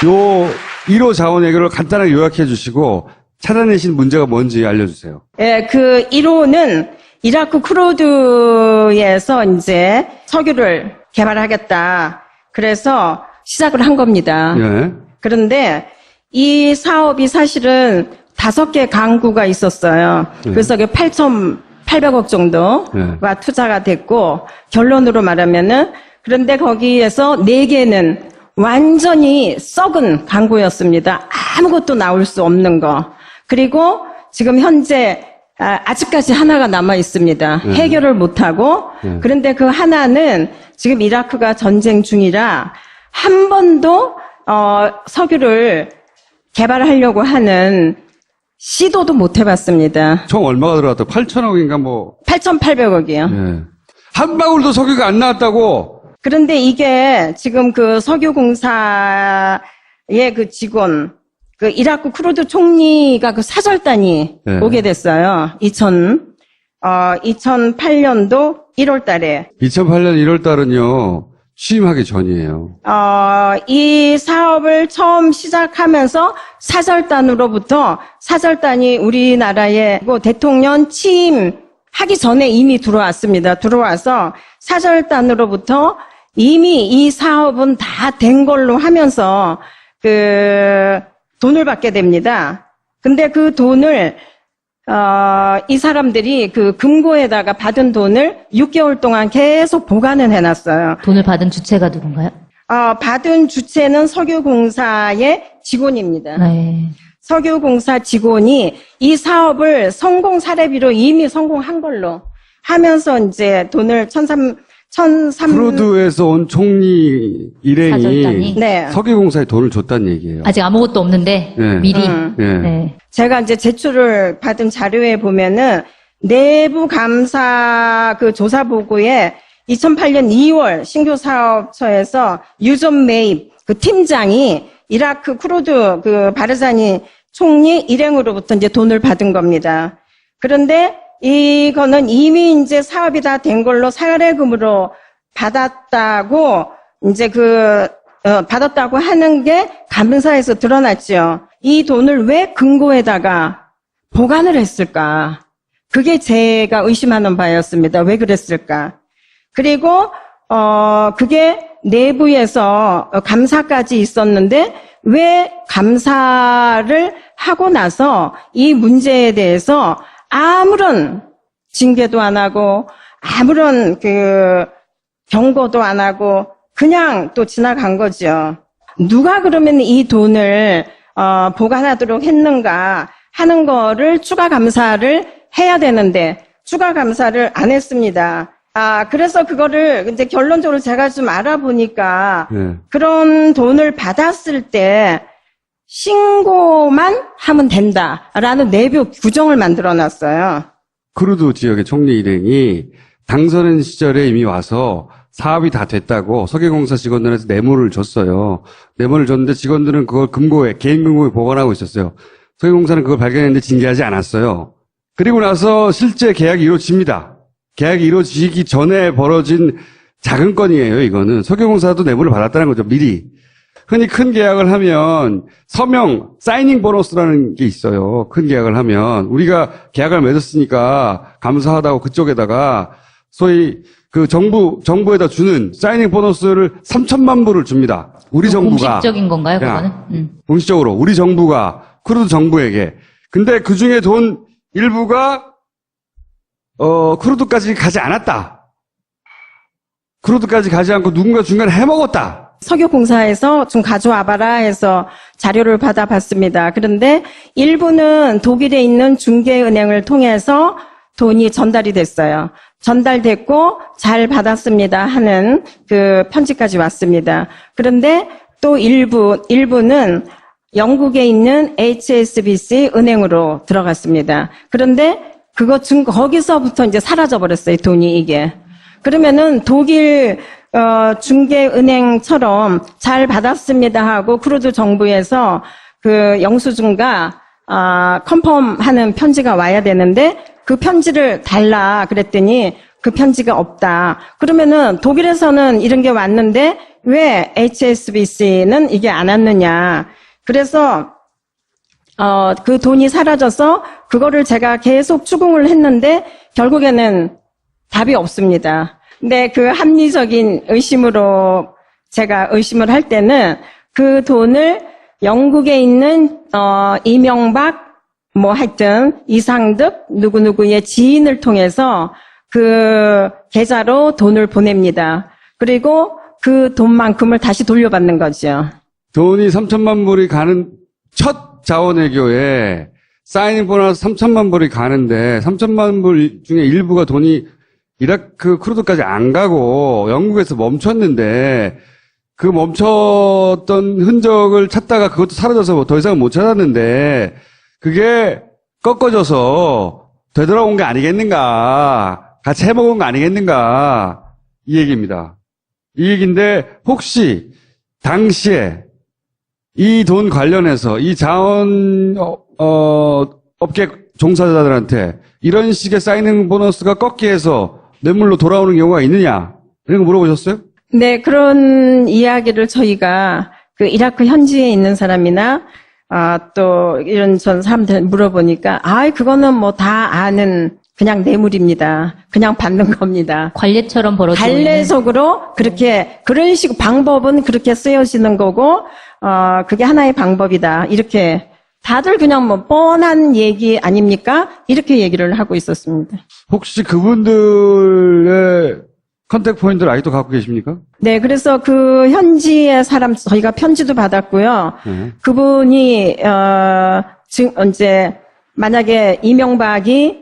요 1호 자원 외교를 간단하게 요약해 주시고 찾아내신 문제가 뭔지 알려주세요. 예, 그 1호는 이라크 쿠르드에서 이제 석유를 개발하겠다. 그래서 시작을 한 겁니다. 예. 그런데 이 사업이 사실은 5개 강구가 있었어요. 그래서 8,800억 정도가 투자가 됐고, 결론으로 말하면은, 그런데 거기에서 4개는 완전히 썩은 강구였습니다. 아무것도 나올 수 없는 거. 그리고 지금 현재 아직까지 하나가 남아 있습니다. 해결을 못하고. 그런데 그 하나는 지금 이라크가 전쟁 중이라 한 번도 석유를 개발하려고 하는 시도도 못 해봤습니다. 총 얼마가 들어갔다? 8천억인가 뭐. 8,800억이요. 예. 한 방울도 석유가 안 나왔다고. 그런데 이게 지금 그 석유공사의 그 직원, 그 이라크 쿠르드 총리가 그 사절단이 네. 오게 됐어요. 2008년도 1월 달에. 2008년 1월 달은요, 취임하기 전이에요. 이 사업을 처음 시작하면서 사절단이 우리나라에 대통령 취임하기 전에 이미 들어왔습니다. 들어와서 사절단으로부터 이미 이 사업은 다 된 걸로 하면서 돈을 받게 됩니다. 근데 그 돈을 이 사람들이 그 금고에다가 받은 돈을 6개월 동안 계속 보관을 해놨어요. 돈을 받은 주체가 누군가요? 받은 주체는 석유공사의 직원입니다. 네. 석유공사 직원이 이 사업을 성공 사례비로 이미 성공한 걸로 하면서 이제 돈을 1,300 쿠르드에서 온 총리 일행이 사절단이? 네. 석유공사에 돈을 줬다는 얘기예요. 아직 아무것도 없는데 네. 미리. 예. 네. 제가 이제 제출을 받은 자료에 보면은 내부 감사 그 조사 보고에 2008년 2월 신규 사업처에서 유존 메입 그 팀장이 이라크 쿠르드 그 바르자니 총리 일행으로부터 이제 돈을 받은 겁니다. 그런데 이거는 이미 이제 사업이 다 된 걸로 사례금으로 받았다고 이제 받았다고 하는 게 감사에서 드러났죠. 이 돈을 왜 금고에다가 보관을 했을까? 그게 제가 의심하는 바였습니다. 왜 그랬을까? 그리고 그게 내부에서 감사까지 있었는데 왜 감사를 하고 나서 이 문제에 대해서 아무런 징계도 안 하고 아무런 경고도 안 하고 그냥 또 지나간 거죠. 누가 그러면 이 돈을 보관하도록 했는가 하는 거를 추가 감사를 해야 되는데 추가 감사를 안 했습니다. 그래서 그거를 이제 결론적으로 제가 좀 알아보니까 네. 그런 돈을 받았을 때 신고만 하면 된다라는 내부 규정을 만들어 놨어요. 쿠르드 지역의 총리 일행이 당선인 시절에 이미 와서 사업이 다 됐다고 석유공사 직원들한테 뇌물을 줬어요. 뇌물을 줬는데 직원들은 그걸 개인 금고에 보관하고 있었어요. 석유공사는 그걸 발견했는데 징계하지 않았어요. 그리고 나서 실제 계약이 이루어집니다. 계약이 이루어지기 전에 벌어진 작은 건이에요, 이거는. 석유공사도 뇌물을 받았다는 거죠, 미리. 흔히 큰 계약을 하면 사이닝 보너스라는 게 있어요. 큰 계약을 하면. 우리가 계약을 맺었으니까 감사하다고 그쪽에다가 소위 그 정부에다 주는 사이닝 보너스를 3천만 불을 줍니다. 우리 정부가. 공식적인 건가요, 그거는? 공식적으로 우리 정부가 쿠르드 정부에게. 근데 그 중에 돈 일부가 쿠르드까지 가지 않았다. 쿠르드까지 가지 않고 누군가 중간에 해먹었다. 석유공사에서 좀 가져와봐라 해서 자료를 받아봤습니다. 그런데 일부는 독일에 있는 중개은행을 통해서 돈이 전달이 됐어요. 전달됐고 잘 받았습니다 하는 그 편지까지 왔습니다. 그런데 또 일부는 영국에 있는 HSBC 은행으로 들어갔습니다. 그런데 거기서부터 이제 사라져버렸어요, 돈이 이게. 그러면은 독일 중개은행처럼 잘 받았습니다 하고 쿠르드 정부에서 그 영수증과 컨펌하는 편지가 와야 되는데 그 편지를 달라 그랬더니 그 편지가 없다. 그러면은 독일에서는 이런 게 왔는데 왜 HSBC는 이게 안 왔느냐. 그래서 그 돈이 사라져서 그거를 제가 계속 추궁을 했는데 결국에는 답이 없습니다. 근데 그 합리적인 의심으로 제가 의심을 할 때는 그 돈을 영국에 있는 이명박 뭐 하여튼 이상득 누구누구의 지인을 통해서 그 계좌로 돈을 보냅니다. 그리고 그 돈만큼을 다시 돌려받는 거죠. 돈이 3천만 불이 가는 첫 자원외교에 사인인 보너스 3천만 불이 가는데 3천만 불 중에 일부가 돈이 이라크 쿠르드까지 안 가고 영국에서 멈췄는데 그 멈췄던 흔적을 찾다가 그것도 사라져서 더 이상 못 찾았는데 그게 꺾어져서 되돌아온 게 아니겠는가. 같이 해먹은 거 아니겠는가. 이 얘기입니다. 이 얘기인데 혹시 당시에 이 돈 관련해서 이 자원 업계 종사자들한테 이런 식의 사이닝 보너스가 꺾기 해서 뇌물로 돌아오는 경우가 있느냐. 이런 거 물어보셨어요? 네, 그런 이야기를 저희가 그 이라크 현지에 있는 사람이나 또 이런 전 사람들 물어보니까 그거는 뭐 다 아는 그냥 뇌물입니다. 그냥 받는 겁니다. 관례처럼 벌어지고 있는. 관례적으로 그렇게 그런 식 방법은 그렇게 쓰여지는 거고 그게 하나의 방법이다. 이렇게 다들 그냥 뭐 뻔한 얘기 아닙니까? 이렇게 얘기를 하고 있었습니다. 혹시 그분들의 컨택 포인트를 아직도 갖고 계십니까? 네, 그래서 그 현지의 사람 저희가 편지도 받았고요. 그분이 이제 만약에 이명박이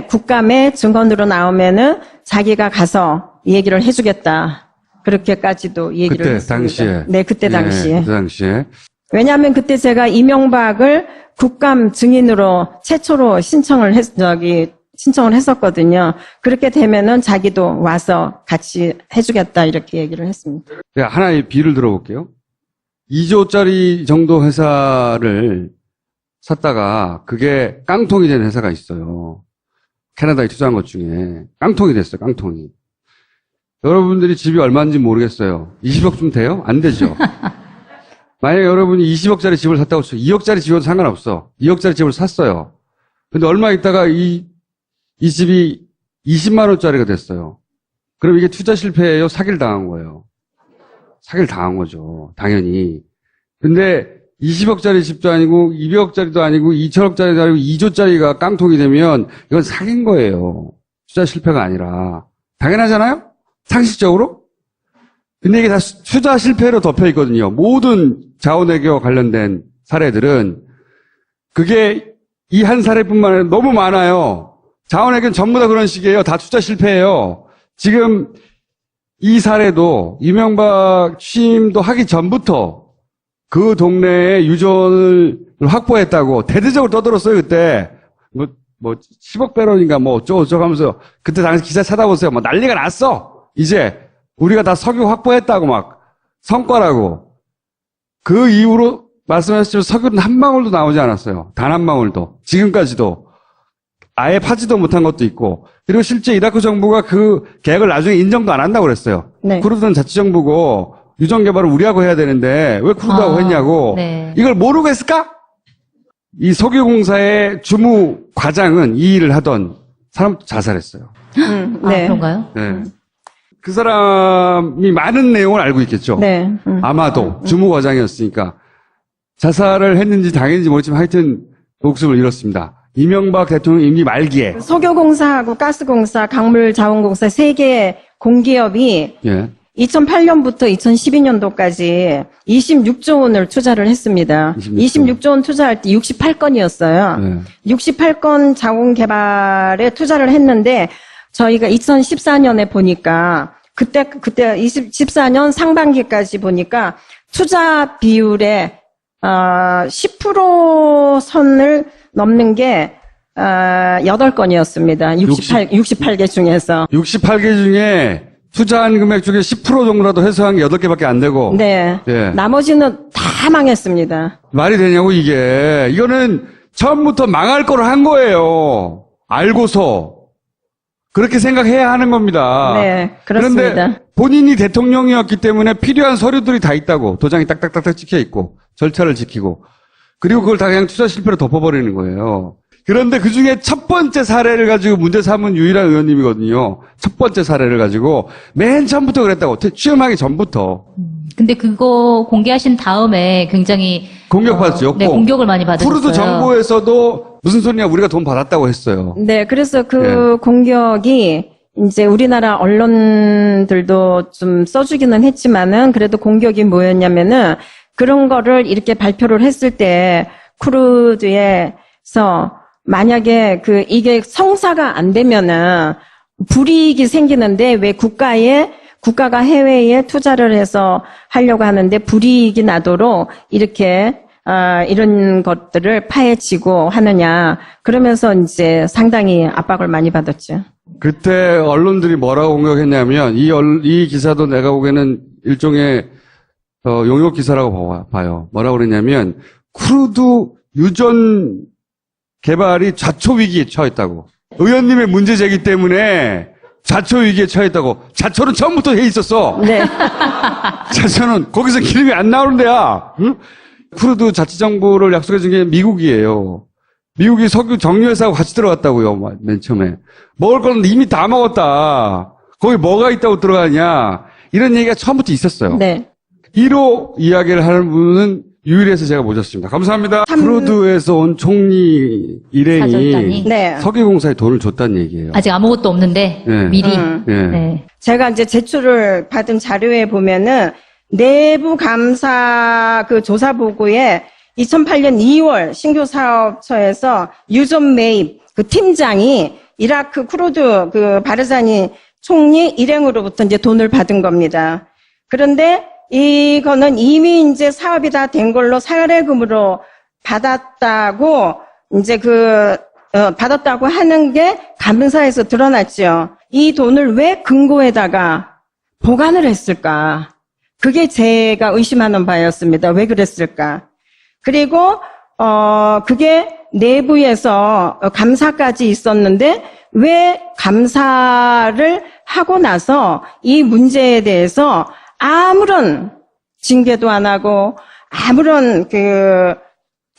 국감에 증언으로 나오면은 자기가 가서 얘기를 해주겠다. 그렇게까지도 얘기를 그때 했습니다. 당시에. 네, 그때 당시에. 네, 그때 당시에. 왜냐하면 그때 제가 이명박을 국감 증인으로 최초로 신청을 했었거든요. 그렇게 되면은 자기도 와서 같이 해주겠다 이렇게 얘기를 했습니다. 제가 하나의 비를 들어볼게요. 2조짜리 정도 회사를 샀다가 그게 깡통이 된 회사가 있어요. 캐나다에 투자한 것 중에 깡통이 됐어요. 깡통이. 여러분들이 집이 얼마인지 모르겠어요. 20억쯤 돼요? 안 되죠. 만약에 여러분이 20억짜리 집을 샀다고 쳐요. 2억짜리 집은 상관없어. 2억짜리 집을 샀어요. 근데 얼마 있다가 이 집이 20만 원짜리가 됐어요. 그럼 이게 투자 실패예요? 사기를 당한 거예요. 사기를 당한 거죠. 당연히. 근데 20억짜리 집도 아니고 200억짜리도 아니고 2천억짜리도 아니고 2조짜리가 깡통이 되면 이건 사기인 거예요. 투자 실패가 아니라. 당연하잖아요? 상식적으로? 근데 이게 다 투자 실패로 덮여 있거든요. 모든 자원외교 관련된 사례들은 그게 이 한 사례뿐만 아니라 너무 많아요. 자원외교는 전부 다 그런 식이에요. 다 투자 실패예요. 지금 이 사례도 이명박 취임도 하기 전부터 그 동네에 유전을 확보했다고 대대적으로 떠들었어요, 그때. 뭐 10억 배럴인가 뭐 어쩌고 하면서 그때 당시 기사 찾아보세요. 뭐 난리가 났어. 이제 우리가 다 석유 확보했다고 막 성과라고. 그 이후로 말씀하셨지만 석유는 한 방울도 나오지 않았어요. 단 한 방울도. 지금까지도. 아예 파지도 못한 것도 있고. 그리고 실제 이라크 정부가 그 계획을 나중에 인정도 안 한다고 그랬어요. 네. 쿠르드는 자치정부고 유전 개발을 우리하고 해야 되는데 왜 쿠르드하고 했냐고. 네. 이걸 모르고 했을까? 이 석유공사의 주무 과장은 이 일을 하던 사람도 자살했어요. 네. 그런가요? 네. 그 사람이 많은 내용을 알고 있겠죠. 네. 아마도 주무 과장이었으니까 자살을 했는지 당했는지 모르지만 하여튼 목숨을 잃었습니다. 이명박 대통령 임기 말기에. 석유공사하고 가스공사, 강물자원공사 3개 공기업이 예. 2008년부터 2012년도까지 26조 원을 투자를 했습니다. 26조 원 투자할 때 68건이었어요. 네. 68건 자원 개발에 투자를 했는데 저희가 2014년에 보니까 그때 14년 상반기까지 보니까 투자 비율에 10% 선을 넘는 게 8건이었습니다. 68개 중에서. 68개 중에 투자한 금액 중에 10% 정도라도 회수한 게 8개밖에 안 되고. 네. 예. 나머지는 다 망했습니다. 말이 되냐고 이게. 이거는 처음부터 망할 거를 한 거예요. 알고서. 그렇게 생각해야 하는 겁니다. 네, 그렇습니다. 그런데 본인이 대통령이었기 때문에 필요한 서류들이 다 있다고 도장이 딱딱딱딱 찍혀 있고 절차를 지키고 그리고 그걸 다 그냥 투자 실패로 덮어버리는 거예요. 그런데 그 중에 첫 번째 사례를 가지고 문제 삼은 유일한 의원님이거든요. 첫 번째 사례를 가지고 맨 처음부터 그랬다고. 취임하기 전부터. 근데 그거 공개하신 다음에 굉장히 공격받았죠. 네, 공격을 많이 받으셨어요. 쿠르드 정부에서도 무슨 소리냐 우리가 돈 받았다고 했어요. 네, 그래서 그 공격이 이제 우리나라 언론들도 좀 써주기는 했지만은 그래도 공격이 뭐였냐면은 그런 거를 이렇게 발표를 했을 때 쿠르드에서 만약에 이게 성사가 안 되면은 불이익이 생기는데 왜 국가가 해외에 투자를 해서 하려고 하는데 불이익이 나도록 이렇게 이런 것들을 파헤치고 하느냐. 그러면서 이제 상당히 압박을 많이 받았죠. 그때 언론들이 뭐라고 공격했냐면 이 기사도 내가 보기에는 일종의 용역 기사라고 봐요. 뭐라고 그랬냐면 쿠르드 유전 개발이 좌초 위기에 처했다고. 의원님의 문제 제기 때문에 좌초 위기에 처했다고. 좌초는 처음부터 해 있었어. 네. 좌초는 거기서 기름이 안 나오는 데야. 응? 쿠르드 자치정부를 약속해 준 게 미국이에요. 미국이 석유 정유회사하고 같이 들어갔다고요. 맨 처음에. 먹을 거는 이미 다 먹었다. 거기 뭐가 있다고 들어가냐. 이런 얘기가 처음부터 있었어요. 네. 1호 이야기를 하는 분은 유일해서 제가 모셨습니다. 감사합니다. 쿠르드에서 온 총리 일행이 사절단이. 네. 석유공사에 돈을 줬다는 얘기예요. 아직 아무것도 없는데 네. 미리. 네. 네. 제가 이제 제출을 받은 자료에 보면은 내부 감사 조사 보고에 2008년 2월 신규 사업처에서 유전 매입 팀장이 이라크 쿠르드 바르자니 총리 일행으로부터 이제 돈을 받은 겁니다. 그런데 이거는 이미 이제 사업이 다 된 걸로 사례금으로 받았다고 이제 받았다고 하는 게 감사에서 드러났죠. 이 돈을 왜 금고에다가 보관을 했을까? 그게 제가 의심하는 바였습니다. 왜 그랬을까? 그리고 그게 내부에서 감사까지 있었는데 왜 감사를 하고 나서 이 문제에 대해서 아무런 징계도 안 하고 아무런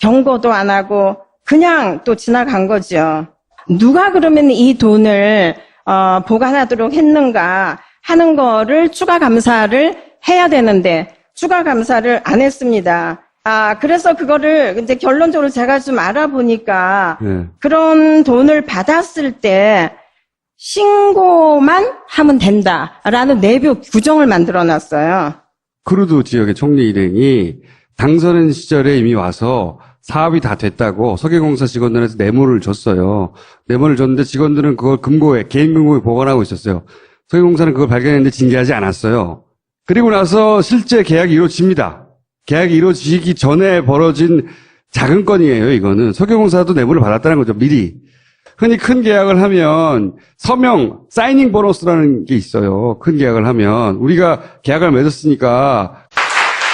경고도 안 하고 그냥 또 지나간 거죠. 누가 그러면 이 돈을 보관하도록 했는가 하는 거를 추가 감사를 해야 되는데 추가 감사를 안 했습니다. 그래서 그거를 이제 결론적으로 제가 좀 알아보니까 그런 돈을 받았을 때 신고만 하면 된다라는 내부 규정을 만들어 놨어요. 쿠르드 지역의 총리 일행이 당선인 시절에 이미 와서 사업이 다 됐다고 석유공사 직원들한테 뇌물을 줬어요. 뇌물을 줬는데 직원들은 그걸 개인 금고에 보관하고 있었어요. 석유공사는 그걸 발견했는데 징계하지 않았어요. 그리고 나서 실제 계약이 이루어집니다. 계약이 이루어지기 전에 벌어진 작은 건이에요, 이거는. 석유공사도 뇌물을 받았다는 거죠, 미리. 흔히 큰 계약을 하면 서명, 사이닝 보너스라는 게 있어요. 큰 계약을 하면. 우리가 계약을 맺었으니까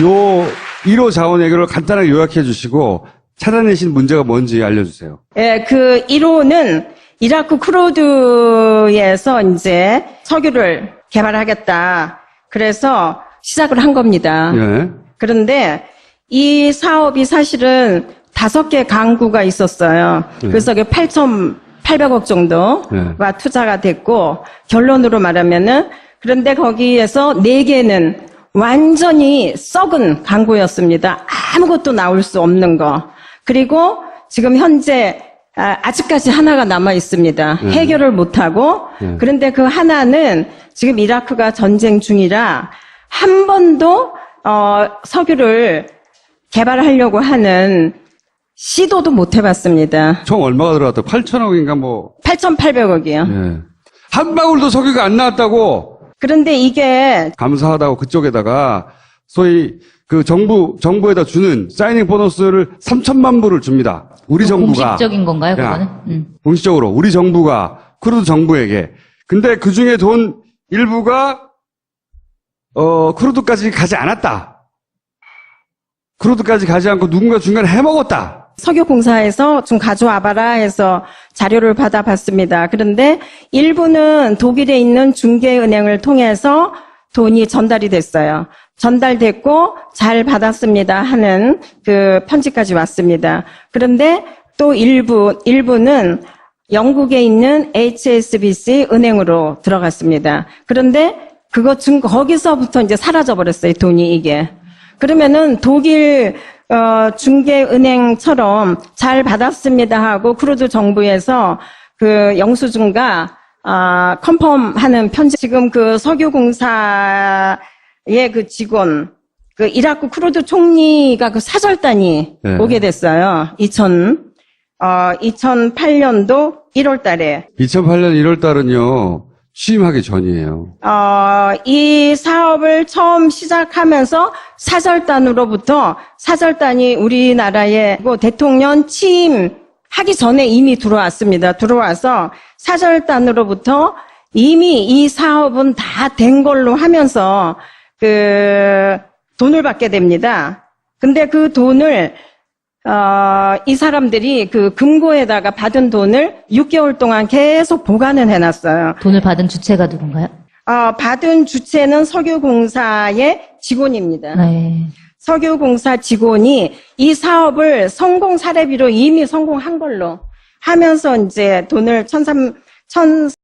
요 1호 자원외교를 간단하게 요약해 주시고 찾아내신 문제가 뭔지 알려주세요. 예, 1호는 이라크 쿠르드에서 이제 석유를 개발하겠다. 그래서 시작을 한 겁니다. 예. 그런데 이 사업이 사실은 5개 강구가 있었어요. 그래서 8,800억 정도가 투자가 됐고 결론으로 말하면은 그런데 거기에서 4개는 완전히 썩은 강구였습니다. 아무것도 나올 수 없는 거. 그리고 지금 현재 아직까지 하나가 남아 있습니다. 해결을 못하고 그런데 그 하나는 지금 이라크가 전쟁 중이라 한 번도 석유를 개발하려고 하는 시도도 못 해봤습니다. 총 얼마가 들어갔다고? 8천억인가 뭐. 8,800억이요. 예. 한 방울도 석유가 안 나왔다고. 그런데 이게 감사하다고 그쪽에다가 소위 정부에다 주는 사이닝 보너스를 3천만 불을 줍니다. 우리 정부가. 공식적인 건가요, 그거는? 공식적으로 우리 정부가 쿠르드 정부에게. 근데 그 중에 돈 일부가 쿠르드까지 가지 않았다. 쿠르드까지 가지 않고 누군가 중간에 해먹었다. 석유공사에서 좀 가져와봐라 해서 자료를 받아봤습니다. 그런데 일부는 독일에 있는 중개은행을 통해서 돈이 전달이 됐어요. 전달됐고 잘 받았습니다 하는 그 편지까지 왔습니다. 그런데 또 일부는 영국에 있는 HSBC 은행으로 들어갔습니다. 그런데 거기서부터 이제 사라져버렸어요, 돈이 이게. 그러면은 독일 중개은행처럼 잘 받았습니다 하고 크루드 정부에서 그 영수증과 컨펌하는 편지, 지금 그 석유공사의 그 직원, 그 이라크 크루드 총리가 그 사절단이 네. 오게 됐어요. 2008년도 1월 달에. 2008년 1월 달은요, 취임하기 전이에요. 이 사업을 처음 시작하면서 사절단이 우리나라에 대통령 취임하기 전에 이미 들어왔습니다. 들어와서 사절단으로부터 이미 이 사업은 다 된 걸로 하면서 그 돈을 받게 됩니다. 근데 그 돈을 이 사람들이 그 금고에다가 받은 돈을 6개월 동안 계속 보관을 해놨어요. 돈을 받은 주체가 누군가요? 받은 주체는 석유공사의 직원입니다. 네. 석유공사 직원이 이 사업을 성공 사례비로 이미 성공한 걸로 하면서 이제 돈을